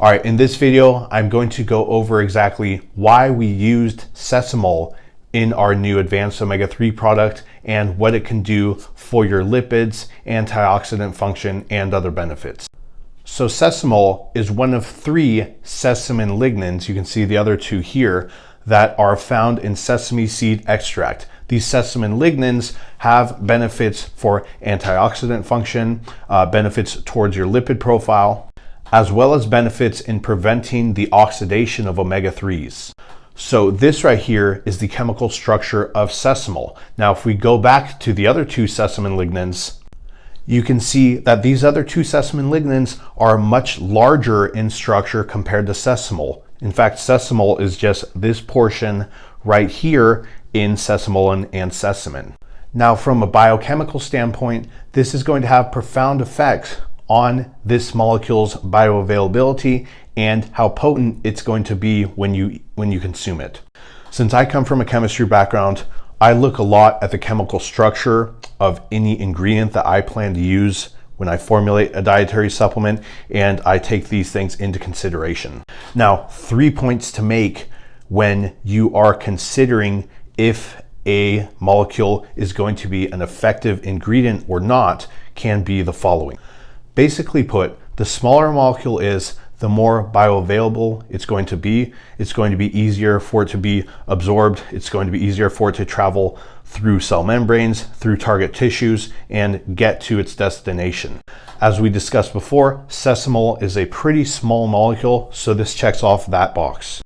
All right, in this video, I'm going to go over exactly why we used SESAMOL in our new advanced omega-3 product and what it can do for your lipids, antioxidant function, and other benefits. So SESAMOL is one of 3 sesamin lignans, you can see the other 2 here, that are found in sesame seed extract. These sesamin lignans have benefits for antioxidant function, benefits towards your lipid profile, as well as benefits in preventing the oxidation of omega-3s. So this right here is the chemical structure of SESAMOL. Now, if we go back to the other 2 sesamin lignans, you can see that these other 2 sesamin lignans are much larger in structure compared to SESAMOL. In fact, SESAMOL is just this portion right here in sesamolin and sesamin. Now, from a biochemical standpoint, this is going to have profound effects on this molecule's bioavailability and how potent it's going to be when you consume it. Since I come from a chemistry background, I look a lot at the chemical structure of any ingredient that I plan to use when I formulate a dietary supplement, and I take these things into consideration. Now, 3 points to make when you are considering if a molecule is going to be an effective ingredient or not can be the following. Basically put, the smaller a molecule is, the more bioavailable it's going to be. It's going to be easier for it to be absorbed. It's going to be easier for it to travel through cell membranes, through target tissues, and get to its destination. As we discussed before, SESAMOL is a pretty small molecule, so this checks off that box.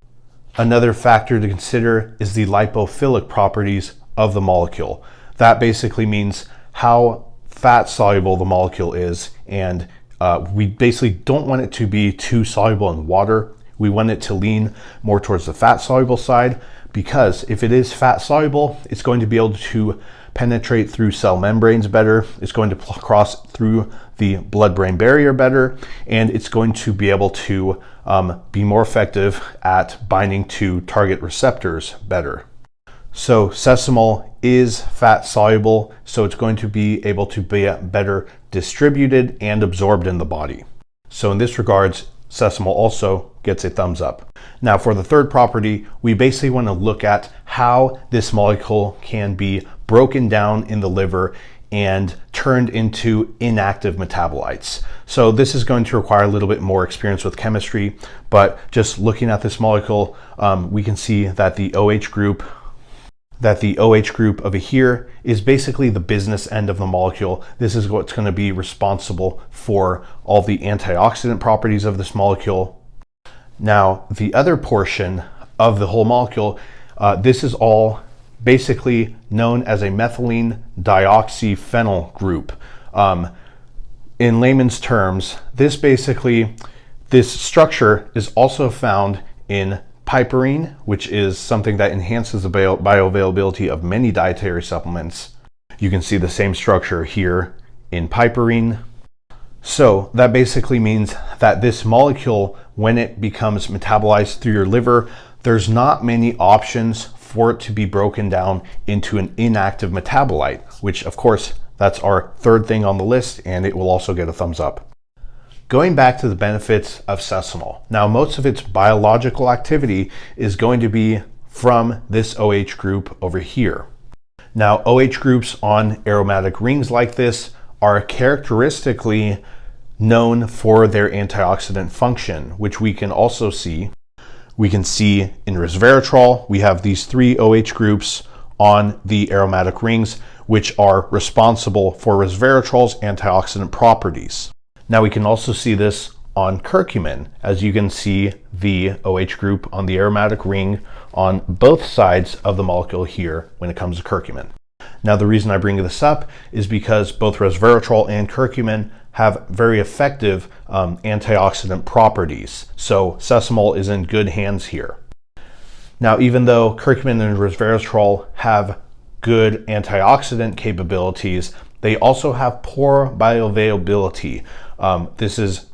Another factor to consider is the lipophilic properties of the molecule. That basically means how fat soluble the molecule is, and we basically don't want it to be too soluble in water. We want it to lean more towards the fat soluble side, because if it is fat soluble, it's going to be able to penetrate through cell membranes better, it's going to cross through the blood-brain barrier better, and it's going to be able to be more effective at binding to target receptors better. So SESAMOL is fat soluble, so it's going to be able to be better distributed and absorbed in the body. So in this regards, SESAMOL also gets a thumbs up. Now, for the third property, we basically want to look at how this molecule can be broken down in the liver and turned into inactive metabolites. So this is going to require a little bit more experience with chemistry, but just looking at this molecule, we can see that the OH group over here is basically the business end of the molecule. This is what's going to be responsible for all the antioxidant properties of this molecule. Now, the other portion of the whole molecule, this is all basically known as a methylene dioxyphenyl group. In layman's terms, this structure is also found in piperine, which is something that enhances the bioavailability of many dietary supplements. You can see the same structure here in piperine. So that basically means that this molecule, when it becomes metabolized through your liver, there's not many options for it to be broken down into an inactive metabolite, which of course, that's our third thing on the list, and it will also get a thumbs up. Going back to the benefits of SESAMOL. Now, most of its biological activity is going to be from this OH group over here. Now, OH groups on aromatic rings like this are characteristically known for their antioxidant function, which we can also see. We can see in resveratrol, we have these 3 OH groups on the aromatic rings, which are responsible for resveratrol's antioxidant properties. Now, we can also see this on curcumin, as you can see the OH group on the aromatic ring on both sides of the molecule here when it comes to curcumin. Now, the reason I bring this up is because both resveratrol and curcumin have very effective antioxidant properties. So SESAMOL is in good hands here. Now, even though curcumin and resveratrol have good antioxidant capabilities, they also have poor bioavailability. This is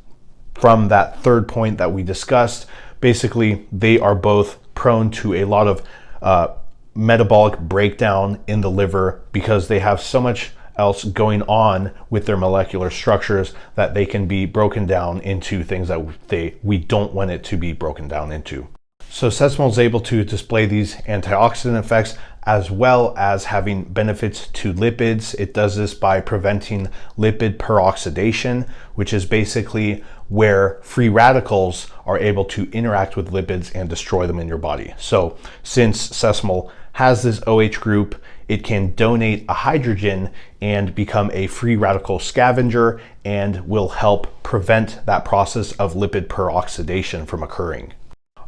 from that third point that we discussed. Basically, they are both prone to a lot of metabolic breakdown in the liver because they have so much else going on with their molecular structures that they can be broken down into things that we don't want it to be broken down into. So SESAMOL is able to display these antioxidant effects as well as having benefits to lipids. It does this by preventing lipid peroxidation, which is basically where free radicals are able to interact with lipids and destroy them in your body. So since SESAMOL has this OH group, it can donate a hydrogen and become a free radical scavenger and will help prevent that process of lipid peroxidation from occurring.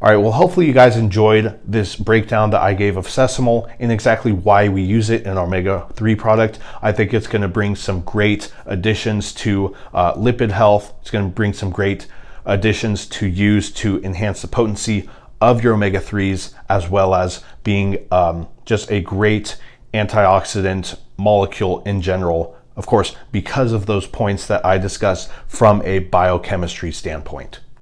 All right, well, hopefully you guys enjoyed this breakdown that I gave of SESAMOL and exactly why we use it in our omega-3 product. I think it's gonna bring some great additions to lipid health. It's gonna bring some great additions to use to enhance the potency of your omega-3s, as well as being just a great antioxidant molecule in general, of course, because of those points that I discussed from a biochemistry standpoint.